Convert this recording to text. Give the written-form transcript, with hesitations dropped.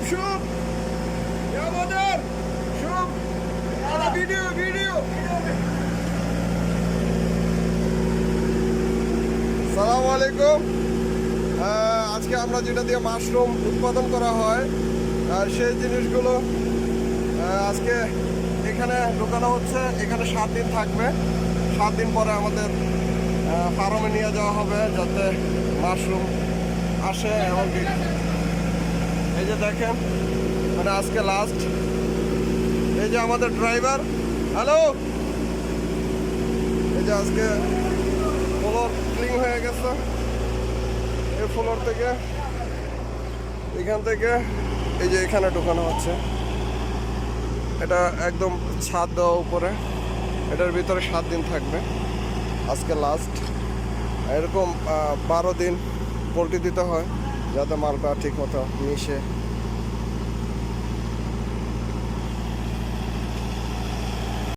শুভ আমাদের শুভ video video সালামু আলাইকুম। আজকে আমরা যেটা দিয়ে মাশরুম উৎপাদন করা হয় সেই জিনিসগুলো আজকে এখানে ঢোকানো হচ্ছে। এখানে 7 দিন থাকবে। 7 দিন পরে আমাদের ফার্মে নিয়ে যাওয়া হবে যাতে মাশরুম আসে। এমনকি এই যে দেখেন, মানে আজকে লাস্ট। এই যে আমাদের ড্রাইভার, হ্যালো, এই যে আজকে ফ্লোর ক্লিন হয়ে গেছে। এই ফ্লোর থেকে এখান থেকে এই যে এখানে ঢোকানো হচ্ছে। এটা একদম ছাদ দেওয়া উপরে। এটার ভিতরে 7 দিন থাকবে, আজকে লাস্ট। এরকম 12 দিন পোল্ট্রি দিতে হয় যাতে মালটা ঠিক মতো মিশে